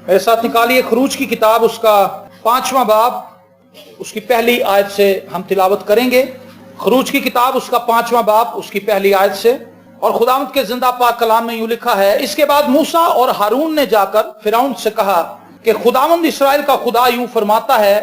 मेरे साथ निकालिए खरूज की किताब, उसका 5वां बाब, उसकी पहली आयत से हम तिलावत करेंगे। खरूज की किताब, उसका 5वां बाब, उसकी पहली आयत से। और खुदावंद के जिंदा पाक कलाम में यूं लिखा है, इसके बाद मूसा और हारून ने जाकर फिरौन से कहा कि खुदावंद इस्राएल का खुदा यूं फरमाता है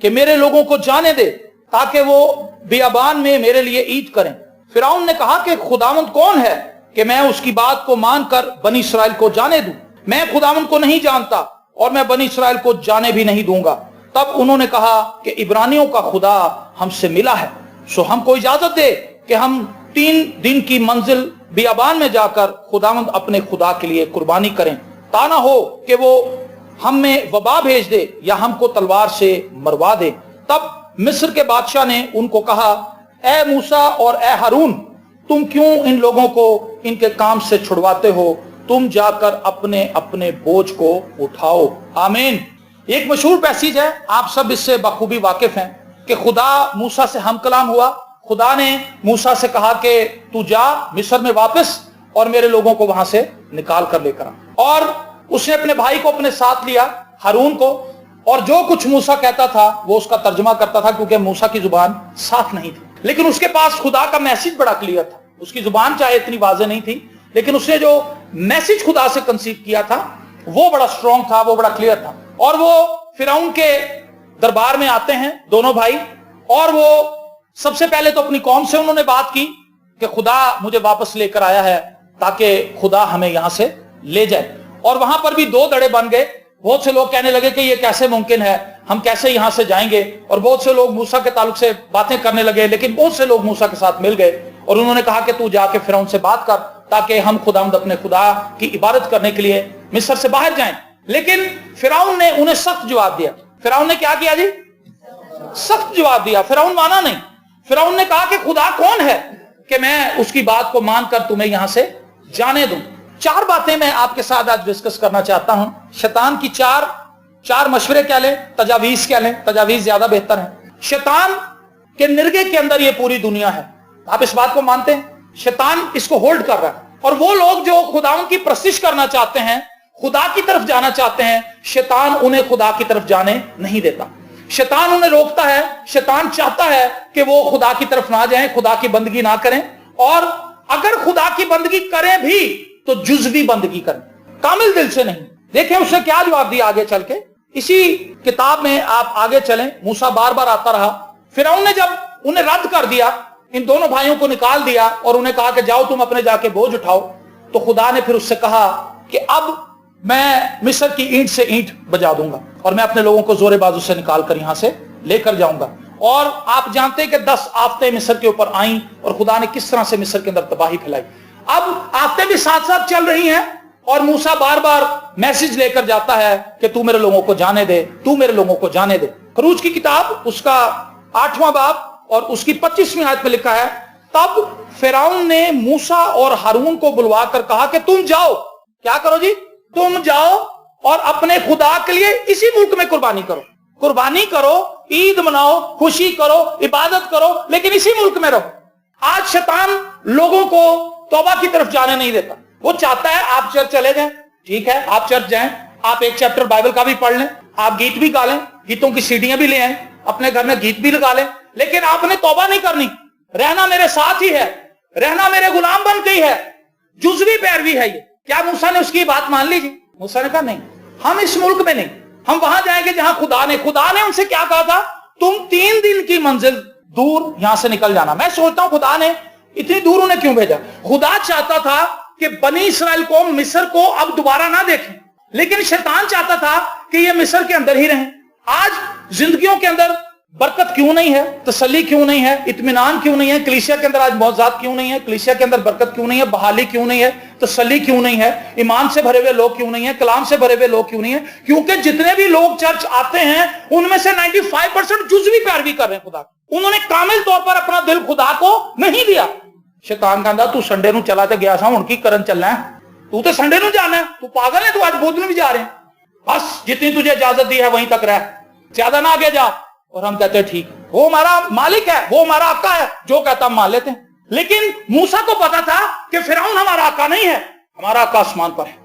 कि मेरे लोगों को जाने दे ताकि वो बियाबान में मेरे लिए ईद करें। फिरौन ने कहा कि खुदावंद कौन है कि मैं उसकी बात को मानकर बनी इस्राएल को जाने दूं? मैं खुदावंद को नहीं जानता और मैं बनी इस्राएल को जाने भी नहीं दूंगा। तब उन्होंने कहा कि इब्रानियों का खुदा हमसे मिला है, सो हमको इजाजत दे कि हम 3 दिन की मंजिल बियाबान में जाकर खुदावंद अपने खुदा के लिए कुर्बानी करें, ताना हो कि वो हम में वबा भेज दे या हमको तलवार से मरवा दे। तब मिस्र के बादशाह ने उनको कहा, ए मूसा और ए हारून, तुम क्यों इन लोगों को इनके काम से छुड़वाते हो? तुम जाकर अपने अपने बोझ को उठाओ। आमीन। एक मशहूर पैसेज है, आप सब इससे बखूबी वाकिफ हैं कि खुदा मूसा से हम कलाम हुआ। खुदा ने मूसा से कहा कि तू जा मिस्र में वापस और मेरे लोगों को वहां से निकाल कर लेकर आ। और उसने अपने भाई को अपने साथ लिया, हारून को, और जो कुछ मूसा कहता था वो उसका तर्जुमा करता था, क्योंकि मूसा की जुबान साफ नहीं थी। लेकिन उसके पास खुदा का मैसेज बड़ा क्लियर था। उसकी जुबान चाहे इतनी वाज़ेह नहीं थी, लेकिन उसने जो मैसेज खुदा से कंसीव किया था वो बड़ा स्ट्रॉन्ग था, वो बड़ा क्लियर था। और वो फिरौन के दरबार में आते हैं दोनों भाई, और वो सबसे पहले तो अपनी कौम से उन्होंने बात की कि खुदा मुझे वापस लेकर आया है ताकि खुदा हमें यहां से ले जाए। और वहां पर भी 2 धड़े बन गए। बहुत से लोग कहने लगे कि ये कैसे मुमकिन है, हम कैसे यहां से जाएंगे। और बहुत से लोग मूसा के ताल्लुक से बातें करने लगे, लेकिन बहुत से लोग मूसा के साथ मिल गए और उन्होंने कहा कि तू जाके फिरौन से बात कर ताकि हम खुदावंद अपने खुदा की इबादत करने के लिए मिस्र से बाहर जाएं। लेकिन फिरौन ने उन्हें सख्त जवाब दिया। फिरौन ने क्या किया जी? सख्त जवाब दिया। फिरौन माना नहीं। फिरौन ने कहा कि खुदा कौन है कि मैं उसकी बात को मानकर तुम्हें यहां से जाने दूं। 4 बातें मैं आपके साथ आज डिस्कस करना चाहता हूं। शैतान की 4 मशवरे क्या लें, तजावीज क्या लें, तजावीज ज्यादा बेहतर है। शैतान के निर्गे के अंदर ये पूरी दुनिया है, आप इस बात को मानते हैं? शैतान इसको होल्ड कर रहा है। और वो लोग जो खुदाओं की प्रस्तिश करना चाहते हैं, खुदा की तरफ जाना चाहते हैं, शैतान उन्हें खुदा की तरफ जाने नहीं देता। शैतान उन्हें रोकता है। शैतान चाहता है कि वो खुदा की तरफ ना जाएं, खुदा की बंदगी ना करें, और अगर खुदा की बंदगी करें भी तो जुज़वी बंदगी करें, कामिल दिल से नहीं। देखें उसने क्या जवाब दिया आगे चल के। इसी किताब में आप आगे चलें, मूसा बार बार आता रहा। फिरौन ने जब उन्हें रद्द कर दिया, इन दोनों भाइयों को निकाल दिया और उन्हें कहा कि जाओ तुम अपने जाके बोझ उठाओ, तो खुदा ने फिर उससे कहा कि अब मैं मिस्र की ईंट से ईंट बजा दूंगा और मैं अपने लोगों को जोरे बाजू से निकाल कर यहां से लेकर जाऊंगा। और आप जानते हैं कि 10 आफतें मिस्र के ऊपर आईं और खुदा ने किस तरह से मिस्र के अंदर तबाही फैलाई। अब आफतें भी साथ साथ चल रही हैं और मूसा बार बार मैसेज लेकर जाता है कि तू मेरे लोगों को जाने दे, तू मेरे लोगों को जाने दे। खरूज की किताब, उसका 8वां बाब और उसकी 25वीं आयत में लिखा है, तब फिरौन ने मूसा और हारून को बुलवा कर कहा कि तुम जाओ, क्या करो जी? तुम जाओ और अपने खुदा के लिए इसी मुल्क में कुर्बानी करो, कुर्बानी करो, ईद मनाओ, खुशी करो, इबादत करो, लेकिन इसी मुल्क में रहो। आज शैतान लोगों को तौबा की तरफ जाने नहीं देता। वो चाहता है आप चर्च चले जाएं, ठीक है, आप चर्च जाएं, आप 1 चैप्टर बाइबल का भी पढ़ लें, आप गीत भी गा लें, गीतों की सीडियां भी ले आए, अपने घर में गीत भी लगा लें, लेकिन आपने तौबा नहीं करनी। रहना मेरे साथ ही है, रहना मेरे गुलाम बन गई है, जुज़वी पैरवी है ये। क्या मूसा ने उसकी बात मान ली जी? मूसा ने कहा नहीं, हम इस मुल्क में नहीं, हम वहां जाएंगे जहां खुदा ने उनसे क्या कहा था? तुम 3 दिन की मंजिल दूर यहां से निकल जाना। मैं सोचता हूं खुदा ने इतनी दूर उन्हें क्यों भेजा? खुदा चाहता था कि बनी इस्राएल को, मिस्र को अब दोबारा ना देखें, लेकिन शैतान चाहता था कि ये मिस्र के अंदर ही रहें। आज जिंदगियों के अंदर बरकत क्यों नहीं है, तसल्ली क्यों नहीं है, इत्मीनान क्यों नहीं है? कलीसिया के अंदर आज मौजूद क्यों नहीं है? कलीसिया के अंदर बरकत क्यों नहीं है? बहाली क्यों नहीं है? तसल्ली क्यों नहीं है? ईमान से भरे हुए लोग क्यों नहीं है? कलाम से भरे हुए लोग क्यों नहीं है? क्योंकि जितने भी लोग चर्च आते हैं उनमें से 95% जुज़वी पैरवी कर रहे हैं खुदा। उन्होंने कामिल तौर पर अपना दिल खुदा को नहीं दिया। शैतान कहता तू संडे नू चला ते गया सा, हुण की करन चलना है? तू तो संडे नू जाना है, तू पागल है, तू आज बोध में भी जा रहे हैं, बस जितनी तुझे इजाजत दी है वहीं तक रह, ज्यादा ना आगे जा। और हम कहते हैं ठीक, वो हमारा मालिक है, वो हमारा आका है, जो कहता हम मान लेते हैं। लेकिन मूसा को पता था कि फिरौन हमारा आका नहीं है, हमारा आका आसमान पर है।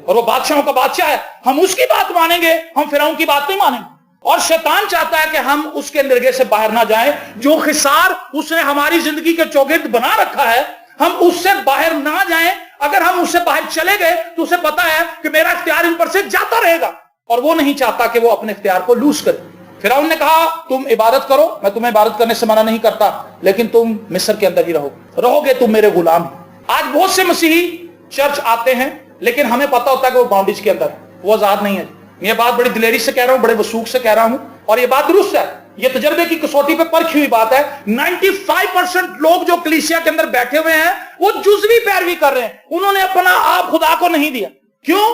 اور وہ بادشاہوں کا بادشاہ ہے, ہم اس کی بات مانیں گے, ہم فرعون کی بات نہیں مانیں گے. اور شیطان چاہتا ہے کہ ہم اس کے نرگے سے باہر نہ جائیں, جو خسار اس نے ہماری زندگی کے چوگرد بنا رکھا ہے ہم اس سے باہر نہ جائیں. اگر ہم اس سے باہر چلے گئے تو اسے پتا ہے کہ میرا اختیار ان پر سے جاتا رہے گا, اور وہ نہیں چاہتا کہ وہ اپنے اختیار کو لوز کرے. فرعون نے کہا تم عبادت کرو, میں تمہیں عبادت کرنے سے منع نہیں کرتا, لیکن تم مصر کے اندر ہی رہو گے, تم میرے غلام. آج بہت سے مسیحی چرچ آتے ہیں لیکن ہمیں پتا ہوتا ہے کہ وہ باؤنڈریز کے اندر, وہ آزاد نہیں ہے. یہ بات بڑی دلیری سے کہہ رہا ہوں, بڑے وثوق سے کہہ رہا ہوں, اور یہ بات درست ہے. یہ تجربے کی کسوٹی پہ پرکھی ہوئی بات ہے. 95% لوگ جو کلیسیا کے اندر بیٹھے ہوئے ہیں وہ جزوی پیروی کر رہے ہیں, انہوں نے اپنا آپ خدا کو نہیں دیا. کیوں؟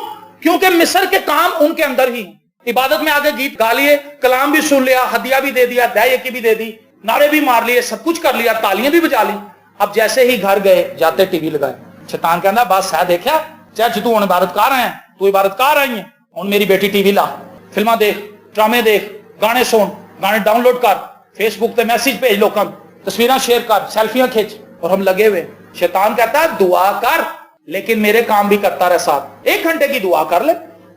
کیونکہ مصر کے کام ان کے اندر ہی ہیں. عبادت میں آگے گیت گا لیے, کلام بھی سن لیا, ہدیہ بھی دے دیا, دہ یکی بھی دے دی, نعرے بھی مار لیے, سب کچھ کر لیا, تالیاں بھی بجا لی. اب جیسے ہی گھر گئے جاتے ٹی وی لگائے. شیطان کہنا بات سہ دیکھا چرچ تو عبادت کر رہے ہیں, تو عبادت کر رہی ہیں, ہوں میری بیٹی ٹی وی لا, فلماں دیکھ, ڈرامے دیکھ, گانے سن, گانے ڈاؤن لوڈ کر, فیس بک تے میسج بھیج لوگوں, تصویراں شیئر کر, سیلفیاں کھینچ, اور ہم لگے ہوئے. شیطان کہتا ہے دعا کر لیکن میرے کام بھی کرتا رہ ساتھ. 1 گھنٹے کی دعا کر لے.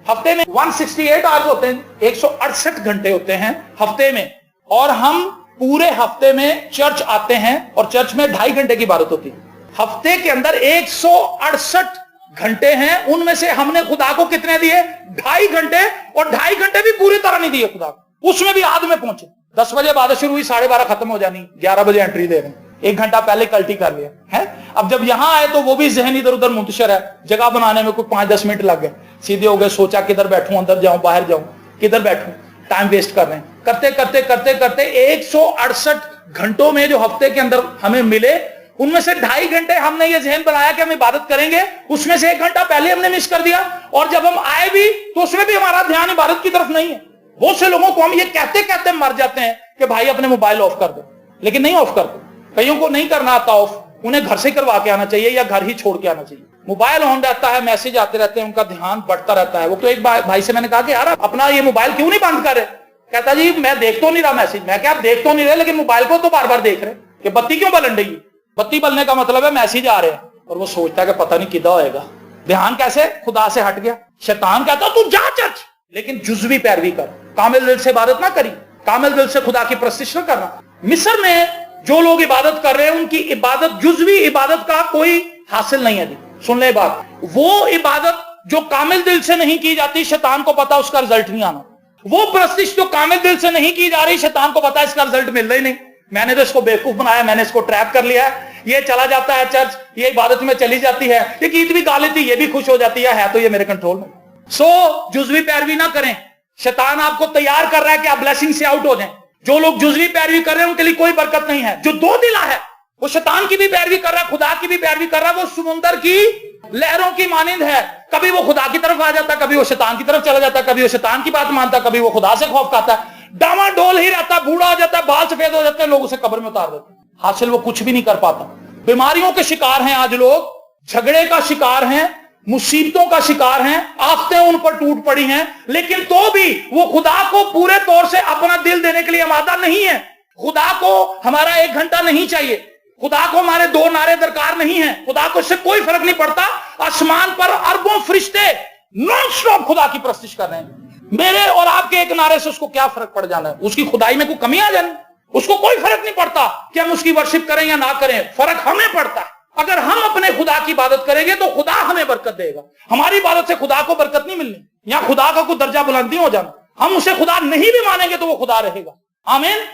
ہفتے میں 168 آورز ہوتے ہیں, 168 گھنٹے ہوتے ہیں ہفتے میں, اور ہم پورے ہفتے میں چرچ آتے ہیں اور چرچ میں 2.5 گھنٹے کی عبادت ہوتی ہے. ہفتے کے اندر 168 گھنٹے ہیں, ان میں سے ہم نے خدا کو کتنے دیے؟ 2.5 گھنٹے, اور 2.5 گھنٹے بھی پوری طرح نہیں دیے خدا کو, اس میں بھی آدھ میں پہنچے. 10 بجے عبادت شروع ہوئی, 12:30 ختم ہو جانی, 11 بجے انٹری دے رہے ہیں, 1 گھنٹہ پہلے کلٹی کر لیا ہے. اب جب یہاں آئے تو وہ بھی ذہن ادھر ادھر منتشر ہے, جگہ بنانے میں کوئی 5-10 منٹ لگ گئے, سیدھے ہو گئے, سوچا کدھر بیٹھوں, اندر جاؤں باہر جاؤں, کدھر بیٹھوں, ٹائم ویسٹ کر رہے ہیں. کرتے کرتے کرتے کرتے 168 گھنٹوں میں جو ہفتے کے اندر ہمیں ملے, ان میں سے 2.5 گھنٹے ہم نے یہ ذہن بنایا کہ ہم عبادت کریں گے, اس میں سے 1 گھنٹہ پہلے ہم نے مس کر دیا, اور جب ہم آئے بھی تو اس میں بھی ہمارا دھیان عبادت کی طرف نہیں ہے. بہت سے لوگوں کو ہم یہ کہتے کہتے مر جاتے ہیں کہ بھائی اپنے موبائل آف کر دو, لیکن نہیں آف کرتے. کئیوں کو نہیں کرنا آتا آف, انہیں گھر سے کروا کے آنا چاہیے یا گھر ہی چھوڑ کے آنا چاہیے. موبائل آن رہتا ہے, میسج آتے رہتے ہیں, ان کا دھیان بڑھتا رہتا ہے. وہ تو ایک بھائی سے میں نے کہا کہ یار اپنا یہ موبائل کیوں نہیں بند کر رہے؟ کہتا جی میں دیکھ تو نہیں رہا میسج. میں کہا آپ دیکھ تو نہیں رہے لیکن موبائل کو تو بار بار دیکھ رہے کہ بتی کیوں بلن رہی ہے. بتی بلنے کا مطلب ہے میسج آ رہے ہیں, اور وہ سوچتا ہے کہ پتہ نہیں کدھر ہوئے گا. دھیان کیسے خدا سے ہٹ گیا. شیطان کہتا تو جا چرچ, لیکن جزوی پیروی کر, کامل دل سے عبادت نہ کری, کامل دل سے خدا کی پرستش نہ کرنا. مصر میں جو لوگ عبادت کر رہے ہیں ان کی عبادت جزوی عبادت کا کوئی حاصل نہیں ہے. جی سن لے بات, وہ عبادت جو کامل دل سے نہیں کی جاتی شیطان کو پتا اس کا رزلٹ نہیں آنا. وہ پرستش جو کامل دل سے نہیں کی جا رہی شیطان کو پتا اس کا رزلٹ مل رہا ہی نہیں. میں نے تو اس کو بیوقوف بنایا, میں نے اس کو ٹریپ کر لیا ہے, یہ چلا جاتا ہے چرچ, یہ عبادت میں چلی جاتی ہے, یہ گیت بھی گا لیتی, یہ بھی خوش ہو جاتی ہے تو یہ میرے کنٹرول میں. سو جزوی پیروی نہ کریں. شیطان آپ کو تیار کر رہا ہے کہ آپ بلیسنگ سے آؤٹ ہو جائیں. جو لوگ جزوی پیروی کر رہے ہیں ان کے لیے کوئی برکت نہیں ہے. جو دو دلا ہے وہ شیطان کی بھی پیروی کر رہا ہے, خدا کی بھی پیروی کر رہا ہے, وہ سمندر کی لہروں کی مانند ہے. کبھی وہ خدا کی طرف آ جاتا ہے, کبھی وہ شیطان کی طرف چلا جاتا ہے, کبھی وہ شیطان کی بات مانتا ہے, کبھی وہ خدا سے خوف کھاتا ہے. ڈاما ڈول ہی رہتا ہے, بوڑھا ہو جاتا ہے, بال سفید ہو جاتے ہیں, لوگ اسے قبر میں اتار دیتے ہیں. حاصل وہ کچھ بھی نہیں کر پاتا. بیماریوں کے شکار ہیں آج لوگ, جھگڑے کا شکار ہیں, مصیبتوں کا شکار ہیں, آفتیں ان پر ٹوٹ پڑی ہیں, لیکن تو بھی وہ خدا کو پورے طور سے اپنا دل دینے کے لیے آمادہ نہیں ہے. خدا کو ہمارا 1 گھنٹہ نہیں چاہیے, خدا کو ہمارے 2 نعرے درکار نہیں ہیں, خدا کو اس سے کوئی فرق نہیں پڑتا. آسمان پر اربوں فرشتے نان سٹاپ خدا کی پرستش کر رہے ہیں. میرے اور آپ کے 1 نعرے سے اس کو کیا فرق پڑ جانا ہے؟ اس کی خدائی میں کوئی کمی آ جانی, اس کو کوئی فرق نہیں پڑتا کہ ہم اس کی ورشپ کریں یا نہ کریں. فرق ہمیں پڑتا ہے. اگر ہم اپنے خدا کی عبادت کریں گے تو خدا ہمیں برکت دے گا. ہماری عبادت سے خدا کو برکت نہیں ملنی, یا خدا کا کوئی درجہ بلندی ہو جانا. ہم اسے خدا نہیں بھی مانیں گے تو وہ خدا رہے گا. آمین.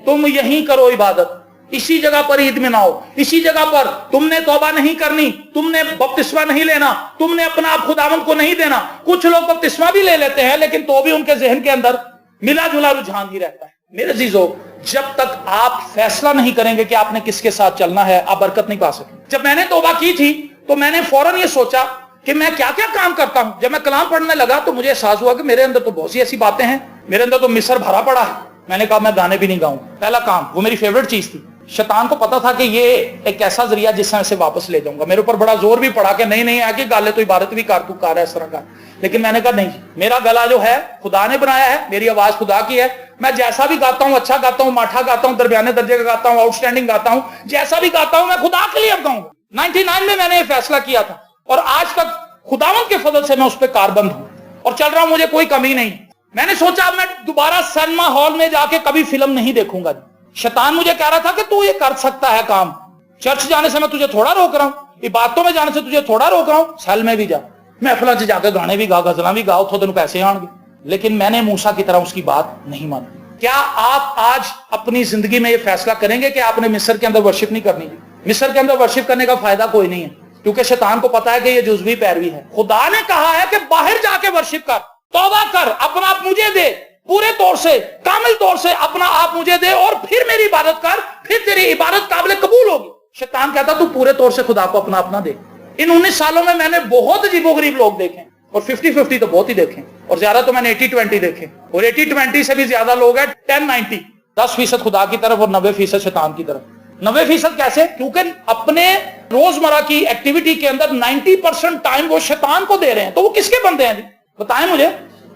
تم یہیں کرو عبادت, اسی جگہ پر عید میں نہ ہو, اسی جگہ پر تم نے توبہ نہیں کرنی, تم نے بپتسمہ نہیں لینا, تم نے اپنا آپ خداوند کو نہیں دینا. کچھ لوگ بپتسمہ بھی لے لیتے ہیں لیکن تو بھی ان کے ذہن کے اندر ملا جلا رجحان ہی رہتا ہے. میرے عزیزو, جب تک آپ فیصلہ نہیں کریں گے کہ آپ نے کس کے ساتھ چلنا ہے, آپ برکت نہیں پا سکیں. جب میں نے توبہ کی تھی تو میں نے فوراً یہ سوچا کہ میں کیا کیا کام کرتا ہوں. جب میں کلام پڑھنے لگا تو مجھے احساس ہوا کہ میرے اندر تو بہت سی ایسی باتیں ہیں, میرے اندر تو مصر بھرا پڑا ہے. میں نے کہا میں گانے بھی نہیں گاؤں. پہلا کام, وہ میری فیوریٹ چیز تھی. شیطان کو پتا تھا کہ یہ ایک ایسا ذریعہ جس سے میں اسے واپس لے جاؤں گا. میرے اوپر بڑا زور بھی پڑا کہ نہیں آگے گالے تو عبادت بھی کر, تو کر ہے اس طرح کا. لیکن میں نے کہا نہیں, میرا گلا جو ہے خدا نے بنایا ہے, میری آواز خدا کی ہے. میں جیسا بھی گاتا ہوں, اچھا گاتا ہوں, ماٹھا گاتا ہوں, درمیانے درجے کا گاتا ہوں, آؤٹ اسٹینڈنگ گاتا ہوں, جیسا بھی گاتا ہوں میں خدا کے لیے اب گاؤں گا. 99 میں نے یہ فیصلہ کیا تھا, اور آج تک खुदावंद के फजल से मैं उस पर कारबंद हूं और चल रहा हूं, मुझे कोई कमी नहीं। मैंने सोचा मैं दोबारा सिनेमा हॉल में जाके कभी फिल्म नहीं देखूंगा। शैतान मुझे कह रहा था कि तू ये कर सकता है काम, चर्च जाने से मैं तुझे थोड़ा रोक रहा हूं, इबादतों में जाने से तुझे थोड़ा रोक रहा हूं, सेल में भी जा, महफिलों से जाकर गाने भी गा, गजला भी गाओ, तो तेन पैसे आएंगे। लेकिन मैंने मूसा की तरह उसकी बात नहीं मानी। क्या आप आज अपनी जिंदगी में ये फैसला करेंगे कि आपने मिस्र के अंदर वर्शिप नहीं करनी? मिस्र के अंदर वर्शिप करने का फायदा कोई नहीं है, क्योंकि शैतान को पता है कि ये जुज़वी पैरवी है। खुदा ने कहा है कि बाहर जाके वर्शिप कर, तौबा कर, अपना आप मुझे दे, पूरे तौर से, कामिल तौर से अपना आप मुझे दे और फिर मेरी इबादत कर, फिर तेरी इबादत काबिल कबूल होगी। शैतान कहता तू पूरे तौर से खुदा को अपना दे। इन 19 सालों में मैंने बहुत अजीबोगरीब लोग देखे, और 50-50 तो बहुत ही देखे, और ज्यादा तो मैंने 80-20 देखे, और 80-20 से भी ज्यादा लोग हैं 10-90, 10% खुदा की तरफ और 90% शैतान की तरफ। 90% कैसे? क्योंकि अपने रोजमर्रा की एक्टिविटी के अंदर 90% टाइम वो शैतान को दे रहे हैं। तो वो किसके बंदे हैं जी? बताएं मुझे।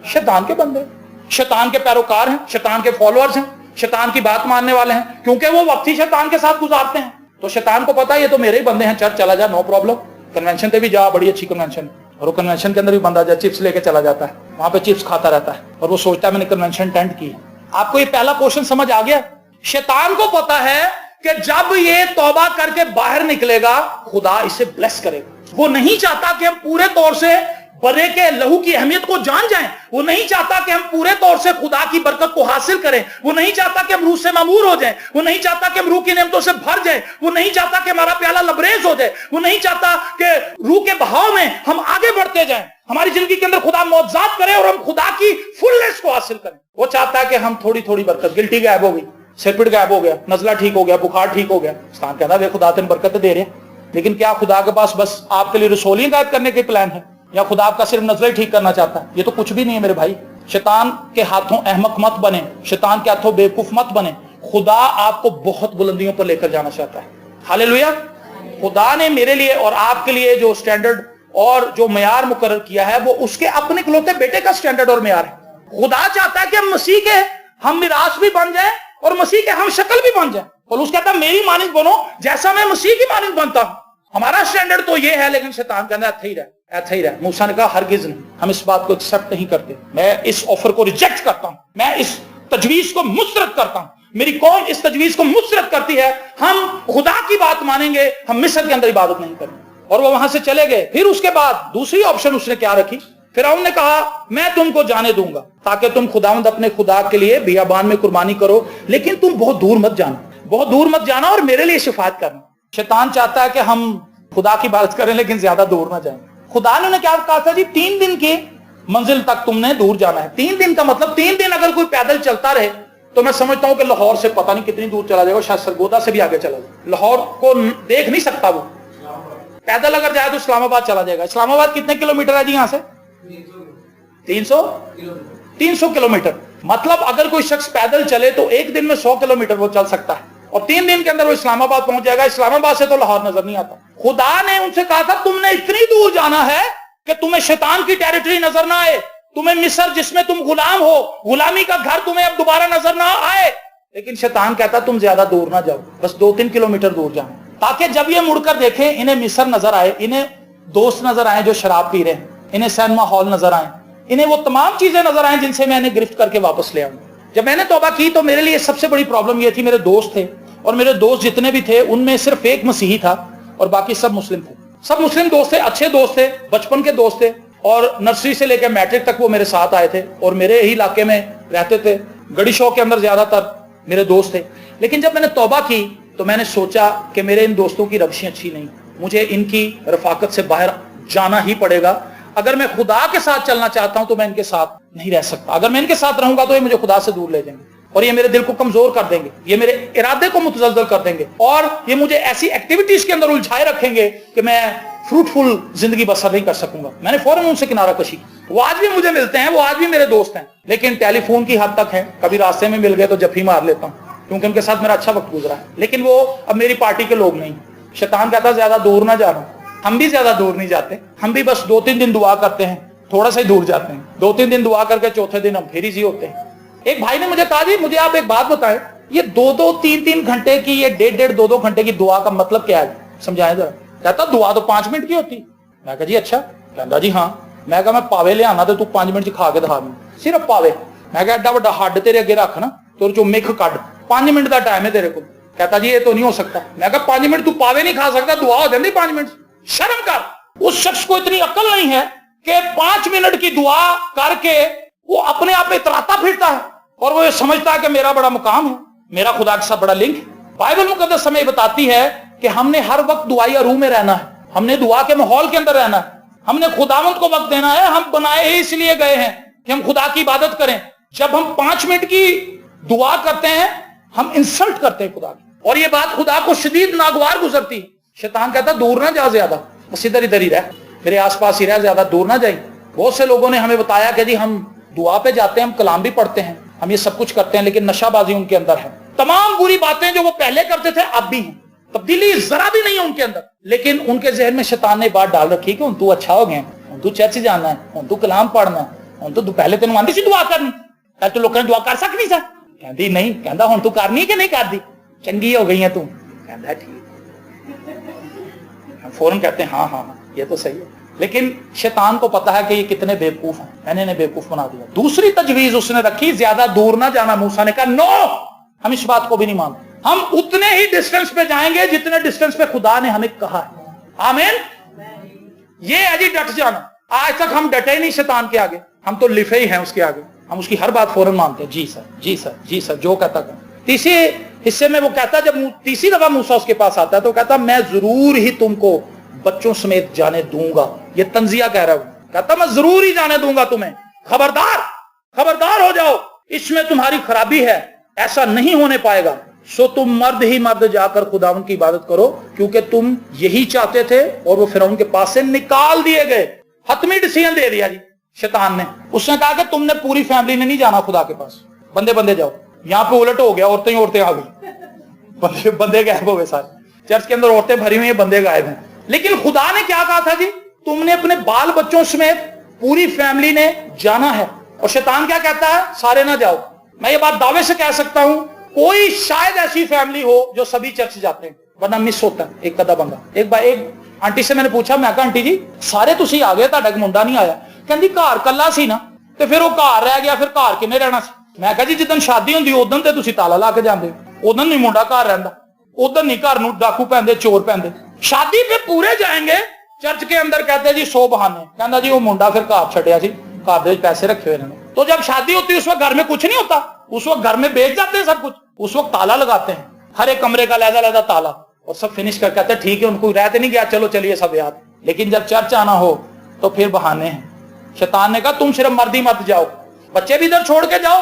शैतान के बंदे, शैतान के पैरोकार हैं, शैतान के फॉलोअर्स हैं, शैतान की बात मानने वाले हैं, क्योंकि वो वक्त ही शैतान के साथ गुजारते हैं। तो शैतान को पता है ये तो मेरे ही बंदे हैं, चर्च चला जा, नो प्रॉब्लम, कन्वेंशन पे भी जा, बड़ी अच्छी कन्वेंशन, और वो कन्वेंशन के अंदर भी बंदा जा चिप्स लेके चला जाता है, वहां पे चिप्स खाता रहता है और वो सोचता है मैंने कन्वेंशन अटेंड की है। आपको ये पहला क्वेश्चन समझ आ गया? शैतान को पता है कि जब ये तौबा करके बाहर निकलेगा खुदा इसे ब्लेस करेगा। वो नहीं चाहता कि हम पूरे तौर से बरे के लहू की अहमियत को जान जाएं, वो नहीं चाहता कि हम पूरे तौर से खुदा की बरकत को हासिल करें, वो नहीं चाहता कि हम रूह से मामूर हो जाएं, वो नहीं चाहता कि हम रूह की नेमतों से भर जाएं, वो नहीं चाहता कि हमारा प्याला लबरेज हो जाए, वो नहीं चाहता कि रूह के बहाव में हम आगे बढ़ते जाएं, हमारी जिंदगी के अंदर खुदा मौजूद करे और हम खुदा की फुलनेस को हासिल करें। वो चाहता है कि हम थोड़ी थोड़ी बरकत, गिल्टी गायब हो गई, सिरपिट गायब हो गया, नजला ठीक हो गया, बुखार ठीक हो गया, शैतान कहता है खुदा तेन बरकत दे रहे। लेकिन क्या खुदा के पास बस आपके लिए रसोलियां गायब करने के प्लान है, या खुदा आपका सिर्फ नजर ही ठीक करना चाहता है? ये तो कुछ भी नहीं है मेरे भाई। शैतान के हाथों अहमक मत बने, शैतान के हाथों बेवकूफ मत बने। खुदा आपको बहुत बुलंदियों पर लेकर जाना चाहता है। हालेलुया। खुदा ने मेरे लिए और आपके लिए जो स्टैंडर्ड और जो मेयार मुकर्रर किया है वो उसके अपने इकलौते बेटे का स्टैंडर्ड और मेयार है। खुदा चाहता है कि हम मसीह के हम मिरास भी बन जाए और मसीह के हम शक्ल भी बन जाए। पौलुस कहता है मेरी मानिंद बनो जैसा मैं मसीह की मानिंद बनता हूं। हमारा स्टैंडर्ड तो ये है, लेकिन शैतान कहता है ऐसा ही रहा। मूसा ने कहा हरगिज नहीं, हम इस बात को एक्सेप्ट नहीं करते, मैं इस ऑफर को रिजेक्ट करता हूं, मैं इस तजवीज को मुस्तरद करता हूं, मेरी कौम इस तजवीज को मुस्तरद करती है, हम खुदा की बात मानेंगे, हम मिस्र के अंदर इबादत नहीं करेंगे। और वो वहां से चले गए। फिर उसके बाद दूसरी ऑप्शन उसने क्या रखी? फिरौन ने कहा मैं तुमको जाने दूंगा ताकि तुम खुदावंद अपने खुदा के लिए बियाबान में कुर्बानी करो, लेकिन तुम बहुत दूर मत जाना, बहुत दूर मत जाना और मेरे लिए शिफात करना। शैतान चाहता है कि हम खुदा की इबादत करें लेकिन ज्यादा दूर ना जाएं। खुदा ने उन्हें क्या कहा था जी? 3 दिन की मंजिल तक तुमने दूर जाना है। 3 दिन का मतलब 3 दिन अगर कोई पैदल चलता रहे तो मैं समझता हूं कि लाहौर से पता नहीं कितनी दूर चला जाएगा, शायद सरगोदा से भी आगे चला जाए। लाहौर को देख नहीं सकता वो, पैदल अगर जाए तो इस्लामाबाद चला जाएगा। इस्लामाबाद कितने किलोमीटर है जी यहां से? 300 किलोमीटर। मतलब अगर कोई शख्स पैदल चले तो एक दिन में 100 किलोमीटर वो चल सकता है और 3 दिन के अंदर वो इस्लामाबाद पहुंच जाएगा। इस्लामाबाद से तो लाहौर नजर नहीं आता। खुदा ने उनसे कहा था तुमने इतनी दूर जाना है कि तुम्हें शैतान की टेरिटरी नजर ना आए, तुम्हें मिस्र जिसमें तुम गुलाम हो, गुलामी का घर तुम्हें अब दोबारा नजर ना आए। लेकिन शैतान कहता तुम ज्यादा दूर ना जाओ, बस 2-3 किलोमीटर दूर जाओ, ताकि जब ये मुड़कर देखें इन्हें मिस्र नजर आए, इन्हें दोस्त नजर आए जो शराब पी रहे हैं, इन्हें सिनेमा हॉल नजर आए, इन्हें वो तमाम चीजें नजर आए जिनसे मैं इन्हें गिरफ्त करके वापस ले आऊं। जब मैंने तौबा की तो मेरे लिए सबसे बड़ी प्रॉब्लम ये थी, मेरे दोस्त थे और मेरे दोस्त जितने भी थे उनमें सिर्फ एक मसीही था और बाकी सब मुस्लिम थे। सब मुस्लिम दोस्त थे, अच्छे दोस्त थे, बचपन के दोस्त थे और नर्सरी से लेकर मैट्रिक तक वो मेरे साथ आए थे और मेरे ही इलाके में रहते थे। गड़ी शौक के अंदर ज्यादातर मेरे दोस्त थे। लेकिन जब मैंने तौबा की तो मैंने सोचा कि मेरे इन दोस्तों की रवशें अच्छी नहीं, मुझे इनकी रफाकत से बाहर जाना ही पड़ेगा। अगर मैं खुदा के साथ चलना चाहता हूं तो मैं इनके साथ नहीं रह सकता। अगर मैं इनके साथ रहूंगा तो ये मुझे खुदा से दूर ले जाएंगे और ये मेरे दिल को कमजोर कर देंगे, ये मेरे इरादे को मुतजलजल कर देंगे और ये मुझे ऐसी एक्टिविटीज के अंदर उलझाए रखेंगे कि मैं फ्रूटफुल जिंदगी बसर नहीं कर सकूंगा। मैंने फौरन उनसे किनारा कशी। वो आज भी मुझे मिलते हैं, वो आज भी मेरे दोस्त हैं, लेकिन टेलीफोन की हद तक है। कभी रास्ते में मिल गए तो जफ्फी मार लेता हूँ क्योंकि उनके साथ मेरा अच्छा वक्त गुजरा है, लेकिन वो अब मेरी पार्टी के लोग नहीं। शैतान कहता ज्यादा दूर ना जाना, हम भी ज्यादा दूर नहीं जाते, हम भी बस 2-3 दिन दुआ करते हैं, थोड़ा सा ही दूर जाते हैं, 2-3 दिन दुआ करके चौथे दिन हम फिर इजी होते हैं। एक भाई ने मुझे कहा जी मुझे आप एक बात बताएं, ये 2-2, 3-3 घंटे की, ये 1.5, 2-2 घंटे की दुआ का मतलब क्या है, समझाएं जरा। कहता दुआ तो 5 मिनट की होती। मैं कहा जी अच्छा, कहता जी हाँ। मैं कहा मैं पावे लियाना तो तू 5 मिनट च खा के दिखा मैं, सिर्फ पावे। मैं कहा एडा वड्डा हड्ड तेरे अगे रख ना, तो चो मिख कट, 5 मिनट का टाइम है तेरे को। कहता जी ये तो नहीं हो सकता। मैं कहा 5 मिनट तू पावे नहीं खा सकता, दुआ हो जाती 5 मिनट। शर्म कर। उस शख्स को इतनी अक्ल नहीं है कि 5 मिनट की दुआ करके वो अपने आप में इतराता फिरता है और वो ये समझता है कि मेरा बड़ा मुकाम है, मेरा खुदा के साथ बड़ा लिंक है। बाइबल मुकद्दस हमें बताती है कि हमने हर वक्त दुआया रूह में रहना है, हमने दुआ के माहौल के अंदर रहना है, हमने खुदावंद को वक्त देना है। हम बनाए ही इसलिए गए हैं कि हम खुदा की इबादत करें। जब हम 5 मिनट की दुआ करते हैं हम इंसल्ट करते हैं खुदा की, और ये बात खुदा को शदीद नागवार गुजरती है। शैतान कहता दूर ना जा ज्यादा, बस इधर इधर ही रह, मेरे आसपास ही रह, ज्यादा दूर ना जाए। बहुत से लोगों ने हमें बताया कि जी हम दुआ पे जाते हैं, हम कलाम भी पढ़ते हैं, हम ये सब कुछ करते हैं, लेकिन नशाबाजी उनके अंदर है। तमाम बुरी बातें जो वो पहले करते थे अब भी हैं, तब्दीली जरा भी नहीं है उनके अंदर। लेकिन उनके जहन में शैतान ने बात डाल रखी कि तू अच्छा हो गया, तू चर्च जाना है, तू कलाम पढ़ना है, तू पहले तेन आंदी सी दुआ करनी, पहले तो लोगों ने दुआ कर सकती सा। कहती नहीं, कहता हुण तू करनी कि नहीं करती, चंगी हो गई है तू। कहता ठीक। फौरन कहते हैं हाँ हाँ हाँ ये तो सही है। लेकिन शैतान को पता है कि ये कितने बेवकूफ हैं, मैंने इन्हें बेवकूफ बना दिया। दूसरी तजवीज उसने रखी, ज्यादा दूर ना जाना। मूसा ने कहा नो, हम इस बात को भी नहीं मानते, हम उतने ही डिस्टेंस पे जाएंगे जितने डिस्टेंस पे खुदा ने हमें कहा है। आमीन। ये है जी डट जाना। आज तक हम डटे नहीं शैतान के आगे, हम तो लिफे ही हैं उसके आगे, हम उसकी हर बात फौरन मानते हैं। जी सर जी सर जी सर, जो कहता था। तीसरे हिस्से में वो कहता, जब तीसरी दफा मूसा उसके पास आता है तो कहता मैं जरूर ही तुमको बच्चों समेत जाने दूंगा। ये तंजिया कह रहा हूं, कहता मैं जरूर ही जाने दूंगा तुम्हें, खबरदार खबरदार हो जाओ, इसमें तुम्हारी खराबी है, ऐसा नहीं होने पाएगा। सो तुम मर्द ही मर्द जाकर खुदावन की इबादत करो, क्योंकि तुम यही चाहते थे। और वो फिरौन के पास से निकाल दिए गए। हतमी डिसीजन दे दिया जी शैतान ने। उसने कहा कि तुमने पूरी फैमिली ने नहीं जाना खुदा के पास, बंदे बंदे जाओ। यहां पे उलट हो गया, औरतें ही औरतें आ गई, बंदे गायब हो गए सारे। चर्च के अंदर औरतें भरी हुई हैं, बंदे गायब हैं। लेकिन खुदा ने क्या कहा था जी, तुमने अपने बाल बच्चों समेत पूरी फैमिली ने जाना है। और शैतान क्या कहता है, सारे ना जाओ। मैं ये बात दावे से कह सकता हूं, कोई शायद ऐसी फैमिली हो जो सभी चर्च जाते हैं, वरना मिस होता है एक कदा बंदा। एक बार एक आंटी से मैंने पूछा, मैं कहा आंटी जी सारे तुसी आ गए, ਤੁਹਾਡਾ मुंडा नहीं आया। कहती घर कला सी ना, ਤੇ फिर वो घर रह गया, फिर घर किन्ने रहना सी। मैं कहा जी जिदन शादी होंदी उदन ते तुसी ताला ला के जांदे, उदन नहीं मुंडा घर रहंदा, उदन नहीं घर नूं डाकू पैंदे, चोर पैंदे। शादी पे पूरे जाएंगे, चर्च के अंदर कहते जी 100 बहाने। कहता जी वो मुंडा फिर घर छड़िया सी, घर दे पैसे रखे हुए इन्होंने। तो जब शादी होती है उस वक्त घर में कुछ नहीं होता, उस वक्त घर में बेच जाते हैं सब कुछ, उस वक्त ताला लगाते हैं, हर एक कमरे का लहदा लहदा ताला, और सब फिनिश कर कहते हैं ठीक है, उनको रहते नहीं गया, चलो चलिए सब याद। लेकिन जब चर्च आना हो तो फिर बहाने हैं। शैतान ने कहा तुम सिर्फ मर्द ही मत जाओ, बच्चे भी इधर छोड़ के जाओ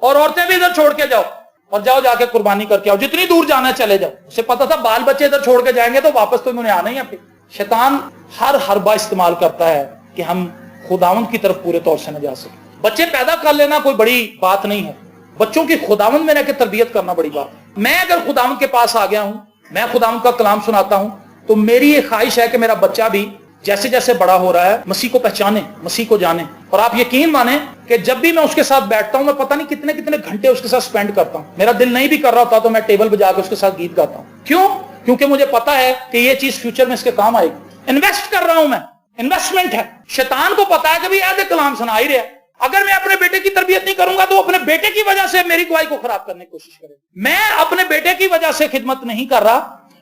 और औरतें भी इधर छोड़ के जाओ, और जाओ जाके कुर्बानी करके आओ, जितनी दूर जाना है चले जाओ। उसे पता था बाल बच्चे इधर छोड़ के जाएंगे तो वापस तो इन्होंने आना ही है। शैतान हर हरबा इस्तेमाल करता है कि हम खुदावंद की तरफ पूरे तौर से न जा सके। बच्चे पैदा कर लेना कोई बड़ी बात नहीं है, बच्चों की खुदावंद में रहकर तरबियत करना बड़ी बात है। मैं अगर खुदावंद के पास आ गया हूं, मैं खुदावंद का कलाम सुनाता हूं, तो मेरी ये ख्वाहिश है कि मेरा बच्चा भी जैसे जैसे बड़ा हो रहा है मसीह को पहचाने, मसीह को जाने। और आप यकीन माने कि जब भी मैं उसके साथ बैठता हूं, मैं पता नहीं कितने कितने घंटे उसके साथ स्पेंड करता हूं। मेरा दिल नहीं भी कर रहा होता तो मैं टेबल बजा के उसके साथ गीत गाता हूं। क्यों? क्योंकि मुझे पता है कि ये चीज फ्यूचर में इसके काम आएगी। इन्वेस्ट कर रहा हूं मैं, इन्वेस्टमेंट है। शैतान को पता है कि भाई आधे कलाम सुना ही रहा, अगर मैं अपने बेटे की तरबियत नहीं करूंगा तो अपने बेटे की वजह से मेरी गवाही को खराब करने की कोशिश करेगा। मैं अपने बेटे की वजह से खिदमत नहीं कर रहा,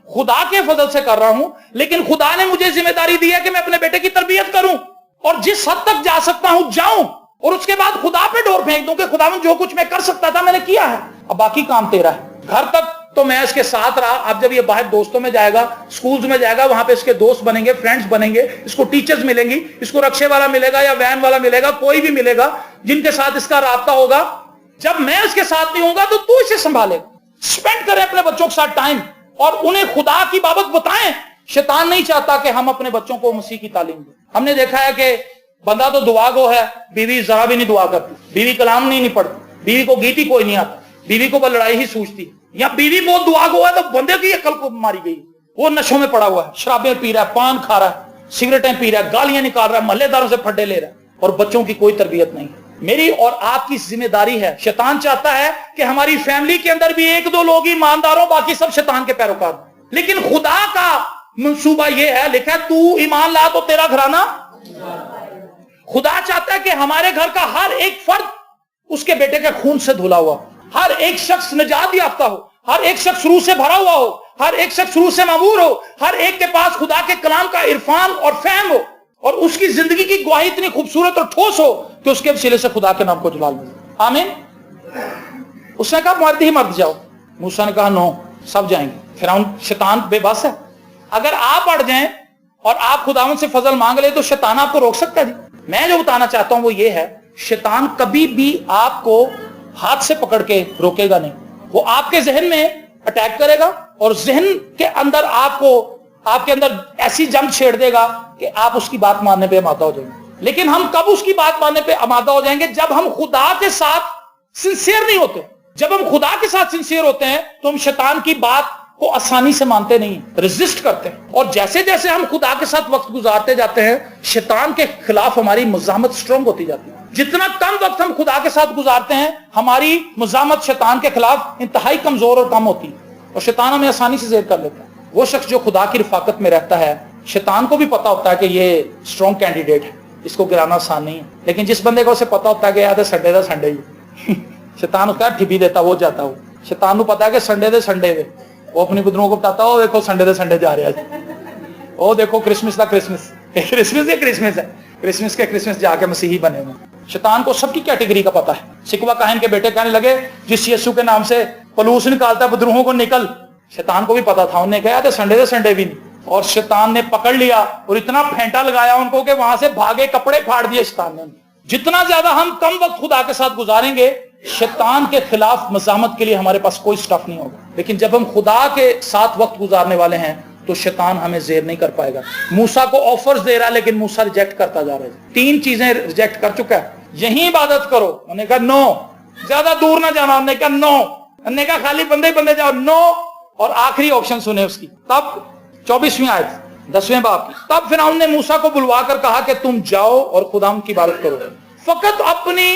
खुदा के फजल से कर रहा हूं। लेकिन खुदा ने मुझे जिम्मेदारी दी है कि मैं अपने बेटे की तरबियत करूं, और जिस हद तक जा सकता हूं जाऊं, और उसके बाद खुदा पे डोर फेंक दूं कि खुदा जो कुछ मैं कर सकता था मैंने किया है, अब बाकी काम तेरा है। घर तक तो मैं इसके साथ रहा, अब जब ये बाहर दोस्तों में जाएगा, स्कूल्स में जाएगा, वहां पे इसके दोस्त बनेंगे, फ्रेंड्स बनेंगे, इसको टीचर्स मिलेंगी, इसको रक्शे वाला मिलेगा या वैन वाला मिलेगा, कोई भी मिलेगा जिनके साथ इसका राब्ता होगा। जब मैं इसके साथ नहीं होगा तो तू इसे संभालेगा। स्पेंड करें अपने बच्चों के साथ टाइम और उन्हें खुदा की बाबत बताएं। शैतान नहीं चाहता कि हम अपने बच्चों को मसीह की तालीम दें। हमने देखा है कि बंदा तो दुआ गो है, बीवी जरा भी नहीं दुआ करती, बीवी कलाम नहीं पढ़ती, बीवी को गीत ही कोई नहीं आता, बीवी को बस लड़ाई ही सूझती। या बीवी बहुत दुआ गो है तो बंदे की अकल को मारी गई, वो नशों में पड़ा हुआ है, शराबें पी रहा है, पान खा रहा है, सिगरेटें पी रहा है, गालियां निकाल रहा है, मोहल्लेदारों से फड्डे ले रहा है, और बच्चों की कोई तरबियत नहीं। मेरी और आपकी जिम्मेदारी है। शैतान चाहता है कि हमारी फैमिली के अंदर भी 1-2 लोग ईमानदार हो, बाकी सब शैतान के पैरोकार। लेकिन खुदा का मंसूबा यह है, लिखा तू ईमान ला तो तेरा घराना खुदा चाहता है कि हमारे घर का हर एक फर्द उसके बेटे के खून से धुला हुआ, हर एक शख्स निजात याफ्ता हो, हर एक शख्स रूह से भरा हुआ हो, हर एक शख्स रूह से मामूर हो, हर एक के पास खुदा के कलाम का इरफान और फहम हो, और उसकी जिंदगी की गवाही इतनी खूबसूरत और ठोस हो कि उसके वसीले से खुदा के नाम को जलाल मिले। आमीन। उसने कहा मर्द ही मर्द जाओ। मूसा ने कहा नो, सब जाएंगे। फिरौन शैतान बेबस है। अगर आप अड़ जाएं और आप खुदावंद से फजल मांग ले तो शैतान आपको रोक सकता है। मैं जो बताना चाहता हूं वो ये है, शैतान कभी भी आपको हाथ से पकड़ के रोकेगा नहीं। वो आपके जहन में अटैक करेगा और जहन के अंदर आपके अंदर ऐसी जंग छेड़ देगा कि आप उसकी बात मानने पे आमादा हो जाएंगे। लेकिन हम कब उसकी बात मानने पे आमादा हो जाएंगे? जब हम खुदा के साथ सिंसियर नहीं होते। जब हम खुदा के साथ सिंसियर होते हैं तो हम शैतान की बात को आसानी से मानते नहीं, रेजिस्ट करते हैं। और जैसे जैसे हम खुदा के साथ वक्त गुजारते जाते हैं, शैतान के खिलाफ हमारी मुजामत स्ट्रांग होती जाती है। जितना कम वक्त हम खुदा के साथ गुजारते हैं, हमारी मुजामत शैतान के खिलाफ इंतहाई कमजोर और कम होती है, और शैतान हमें आसानी से ज़ेर कर लेता है। वो शख्स जो खुदा की रिफाकत में रहता है, शैतान को भी पता होता है कि ये स्ट्रॉन्ग कैंडिडेट है, इसको गिराना आसान नहीं है। लेकिन जिस बंदे को उसे पता होता है कि यार संडे का संडे ही शैतान उसका ठिपी देता, वो जाता हो। शैतान को पता है कि संडे दे संडे वे, वो अपनी बुदरों को बताता हो देखो संडे दे संडे जा रहे हैं, ओ देखो क्रिसमस का क्रिसमस क्रिसमस है, क्रिसमस के क्रिसमस जाके मसीही बने हुए। शैतान को सबकी कैटेगरी का पता है। सिकवा काहिन के बेटे कहने लगे जिस यीशु के नाम से पलूस निकालता बदरूहों को निकल। शैतान को भी पता था, उन्होंने कहा संडे भी नहीं, और शैतान ने पकड़ लिया और इतना फेंटा लगाया उनको कि वहां से भागे, कपड़े फाड़ दिए शैतान ने। जितना ज्यादा हम कम वक्त खुदा के साथ गुजारेंगे, शैतान के खिलाफ मज़ामत के लिए हमारे पास कोई स्टफ नहीं होगा। लेकिन जब हम खुदा के साथ वक्त गुजारने वाले हैं तो शैतान हमें ज़ेर नहीं कर पाएगा। मूसा को ऑफर्स दे रहा है लेकिन मूसा रिजेक्ट करता जा रहा है। 3 चीजें रिजेक्ट कर चुका है। यही इबादत करो, उन्होंने कहा नो। ज्यादा दूर ना जाना, उन्होंने कहा नो। उन्होंने कहा खाली बंदे बंदे जाओ, नो। और आखिरी ऑप्शन सुने उसकी। तब 24वीं आयत 10वें बाब की, तब फिरौन ने मूसा को बुलवा कर कहा कि तुम जाओ और खुदावंद की इबादत करो, फकत अपनी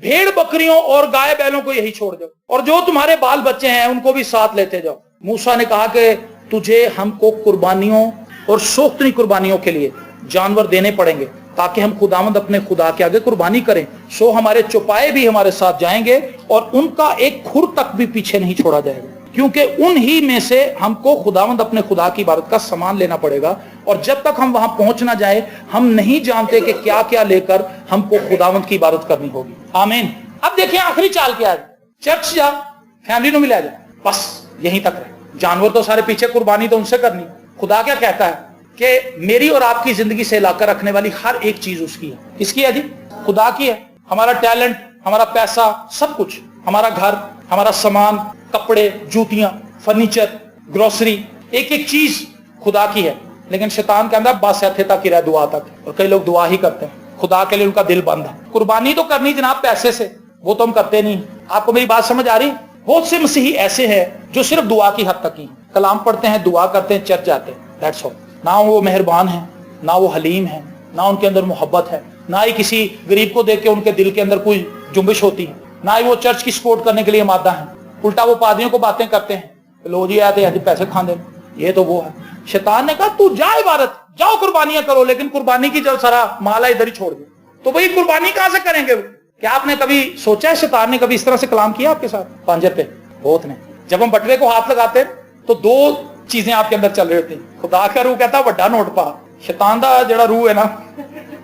भेड़ बकरियों और गाय बैलों को यही छोड़ दो, और जो तुम्हारे बाल बच्चे हैं उनको भी साथ लेते जाओ। मूसा ने कहा कि तुझे हमको कुर्बानियों और शौकतनी कुर्बानियों के लिए जानवर देने पड़ेंगे ताकि हम खुदावंद अपने खुदा के आगे कुर्बानी करें। सो हमारे चौपाए भी हमारे साथ जाएंगे और उनका एक खुर तक भी पीछे नहीं छोड़ा जाएगा, क्योंकि उन्हीं में से हमको खुदावंद अपने खुदा की इबादत का सामान लेना पड़ेगा, और जब तक हम वहां पहुंच ना जाए हम नहीं जानते कि क्या क्या लेकर हमको खुदावंद की इबादत करनी होगी। आमीन। अब देखिए आखिरी चाल क्या है। चर्च जा, फैमिली को मिला जा, बस यहीं तक रहे। जानवर तो सारे पीछे, कुर्बानी तो उनसे करनी। खुदा क्या कहता है कि मेरी और आपकी जिंदगी से इलाका रखने वाली हर एक चीज उसकी है। किसकी है जी? खुदा की है। हमारा टैलेंट, हमारा पैसा, सब कुछ, हमारा घर, हमारा सामान, कपड़े, जूतियां, फर्नीचर, ग्रोसरी, एक एक चीज खुदा की है। लेकिन शैतान के अंदर बस है तक ही रह, दुआ तक। और कई लोग दुआ ही करते हैं, खुदा के लिए उनका दिल बंद है। कुर्बानी तो करनी जनाब पैसे से, वो तो हम करते नहीं। आपको मेरी बात समझ आ रही? बहुत से मसीही ऐसे हैं जो सिर्फ दुआ की हद तक ही, कलाम पढ़ते हैं, दुआ करते हैं, चर्च जाते हैं, दैट्स ऑल। ना वो मेहरबान है, ना वो हलीम है, ना उनके अंदर मोहब्बत है, ना ही किसी गरीब को देख के उनके दिल के अंदर कोई जुम्बिश होती है, ना ही वो चर्च की सपोर्ट करने के लिए मादा है। उल्टा वो पादरियों को बातें करते हैं, लो जी आते हैं पैसे खा दे, ये तो वो है। शैतान ने कहा तू जा इबादत, जाओ कुर्बानियां करो, लेकिन कुर्बानी की जब सारा माला इधर ही छोड़ दो। तो भाई कुर्बानी कहां से करेंगे? क्या आपने कभी सोचा है शैतान ने कभी इस तरह से कलाम किया आपके साथ? पांजर पे बहुत ने। जब हम बटवे को हाथ लगाते तो 2 चीजें आपके अंदर चल रही होती। खुदा का रूह कहता बड़ा नोट पा, शैतान दा जेड़ा रूह है ना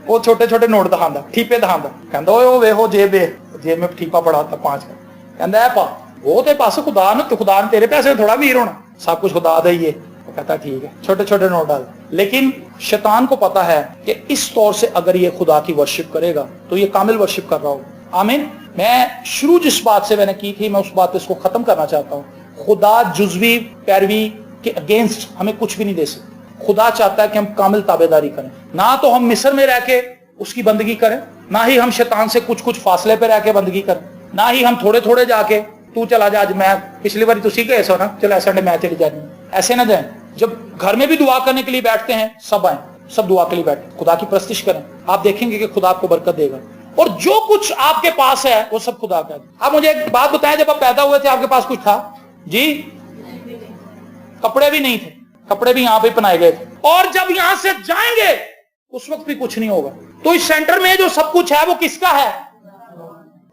वो छोटे छोटे नोट दिखांदा, ठीपे दिखांदा। कहंदा ओए वेखो जेब में ठीपा पड़ा था 5 का, कहंदा है पा वो ते पास खुदा ने, तो खुदा ने तेरे पैसे थोड़ा वीर होना, सब कुछ खुदा दा ही है। वो कहता ठीक है, छोटे छोटे नोट डाल। लेकिन शैतान को पता है कि इस तौर से अगर ये खुदा की वर्शिप करेगा तो ये कामिल वर्शिप कर रहा होगा। आमीन। मैं शुरू जिस बात से मैंने की थी, मैं उस बात पे इसको खत्म करना चाहता हूँ। खुदा जुज़वी पैरवी के अगेंस्ट हमें कुछ भी नहीं दे सकते। खुदा चाहता है कि हम कामिल ताबेदारी करें। ना तो हम मिस्र में रह के उसकी बंदगी करें, ना ही हम शैतान से कुछ कुछ फासले पे रह के बंदगी करें, ना ही हम थोड़े थोड़े जाके तू चला जा, आज मैं पिछली बार तुसी गए सो ना, चलो संडे मैं चली जानी, ऐसे ना जाए। जब घर में भी दुआ करने के लिए बैठते हैं, सब आए, सब दुआ के लिए बैठे, खुदा की प्रस्तिश करें। आप देखेंगे कि खुदा आपको बरकत देगा, और जो कुछ आपके पास है वो सब खुदा का है। आप मुझे एक बात बताएं, जब आप पैदा हुए थे आपके पास कुछ था जी? कपड़े भी नहीं थे, कपड़े भी यहाँ पे पहनाए गए थे। और जब यहाँ से जाएंगे उस वक्त भी कुछ नहीं होगा। तो इस सेंटर में जो सब कुछ है वो किसका है?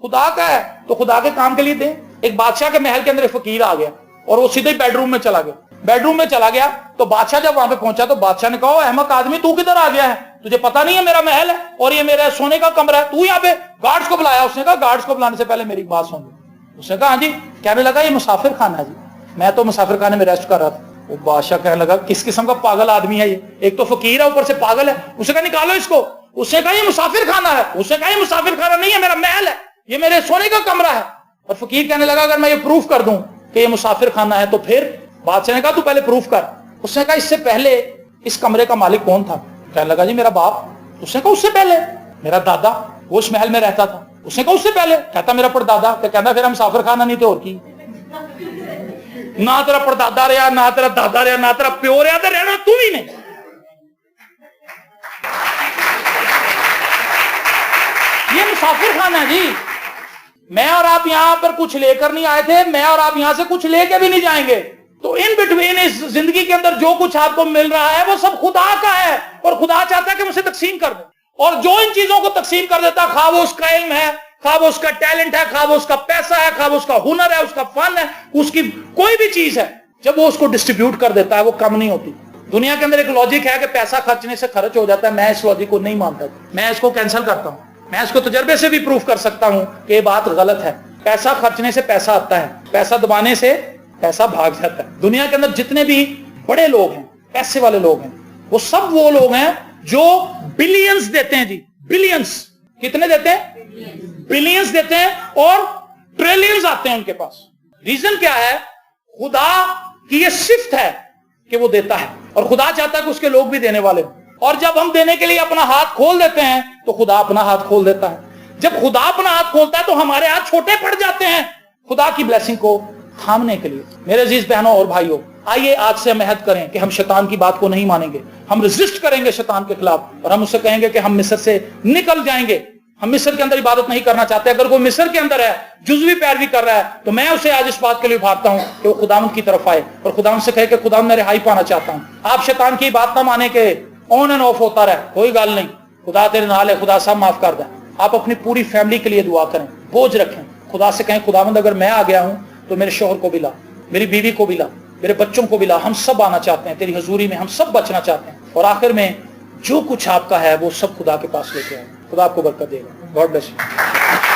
खुदा का है। तो खुदा के काम के लिए दें। एक बादशाह के महल के अंदर एक फकीर आ गया और वो सीधे बेडरूम में चला गया। बेडरूम में चला गया तो बादशाह जब वहां पे पहुंचा तो बादशाह ने कहा, अहमक आदमी, तू किधर आ गया है? तुझे पता नहीं है मेरा महल है और ये मेरा सोने का कमरा है, तू यहाँ पे गार्ड्स को बुलाया? उसने कहा, गार्ड्स को बुलाने से पहले मेरी बात सुन लो। उसने कहा, हाँ जी। कहने लगा, ये मुसाफिर खाना है जी, मैं तो मुसाफिर खाने में रेस्ट कर रहा था। वो बादशाह कहने लगा, किस किस्म का पागल आदमी है ये, एक तो फकीर है ऊपर से पागल है। उसने कहा, निकालो इसको। उसने कहा, ये मुसाफिर खाना है। उसने कहा, ये मुसाफिर खाना नहीं है, मेरा महल है, ये मेरे सोने का कमरा है। और फकीर कहने लगा, अगर मैं ये प्रूफ कर दूं कि ये मुसाफिर खाना है तो फिर? बादशाह ने कहा, तू पहले प्रूफ कर। उसने कहा, इससे पहले इस कमरे का मालिक कौन था? कहने लगा, जी मेरा बाप। उसने कहा, उससे पहले? मेरा दादा, वो उस महल में रहता था। उसने कहा, उससे पहले? कहता, मेरा परदादा। तो कहता, फिर हम मुसाफिर खाना नहीं थे और की? ना तेरा परदादा रहा, ना तेरा दादा रहा, ना तेरा प्यो रहा, तो रहना तू ही नहीं। ये मुसाफिर खाना है जी। मैं और आप यहां पर कुछ लेकर नहीं आए थे, मैं और आप यहां से कुछ लेकर भी नहीं जाएंगे। तो इन बिटवीन इस जिंदगी के अंदर जो कुछ आपको मिल रहा है वो सब खुदा का है और खुदा चाहता है कि मुझे तकसीम कर दे। और जो इन चीजों को तकसीम कर देता, खा वो उसका इल्म है, खा वो उसका टैलेंट है, खा वो उसका पैसा है, खा वो उसका हुनर है, उसका फन है, उसकी कोई भी चीज है, जब वो उसको डिस्ट्रीब्यूट कर देता है वो कम नहीं होती। दुनिया के अंदर एक लॉजिक है कि पैसा खर्चने से खर्च हो जाता है। मैं इस लॉजिक को नहीं मानता, मैं इसको कैंसिल करता हूं। मैं इसको तजर्बे से भी प्रूफ कर सकता हूं कि ये बात गलत है। पैसा खर्चने से पैसा आता है, पैसा दबाने से पैसा भाग जाता है। दुनिया के अंदर जितने भी बड़े लोग हैं, पैसे वाले लोग हैं, वो सब वो लोग हैं जो बिलियंस देते हैं जी, बिलियंस। कितने देते हैं? बिलियंस देते हैं और ट्रिलियंस आते हैं उनके पास। रीजन क्या है? खुदा की ये सिफ्त है कि वो देता है और खुदा चाहता है कि उसके लोग भी देने वाले। और जब हम देने के लिए अपना हाथ खोल देते हैं तो खुदा अपना हाथ खोल देता है। जब खुदा अपना हाथ खोलता है तो हमारे हाथ छोटे पड़ जाते हैं खुदा की ब्लेसिंग को थामने के लिए। मेरे अजीज बहनों और भाइयों, आइए आज से हम अहद करें कि हम शैतान की बात को नहीं मानेंगे। हम रेजिस्ट करेंगे शैतान के खिलाफ और हम उससे कहेंगे कि हम मिस्र से निकल जाएंगे। हम मिस्र के अंदर इबादत नहीं करना चाहते। अगर कोई मिस्र के अंदर है, जुज़वी पैरवी कर रहा है, तो मैं उसे आज इस बात के लिए उभारता हूं कि वो खुदावंद की तरफ आए और खुदावंद से कहे कि खुदावंद मैं रिहाई पाना चाहता हूं। आप शैतान की बात ना माने कि ऑन एंड ऑफ होता रहे, कोई गल नहीं, खुदा तेरे नाल है, खुदा सब माफ कर दे। आप अपनी पूरी फैमिली के लिए दुआ करें, बोझ रखें, खुदा से कहें खुदावंद अगर मैं आ गया हूं तो मेरे शोहर को भी ला, मेरी बीवी को भी ला, मेरे बच्चों को भी ला। हम सब आना चाहते हैं तेरी हजूरी में, हम सब बचना चाहते हैं। और आखिर में जो कुछ आपका है वो सब खुदा के पास लेके आए। खुदा आपको बरकत देगा। God bless you.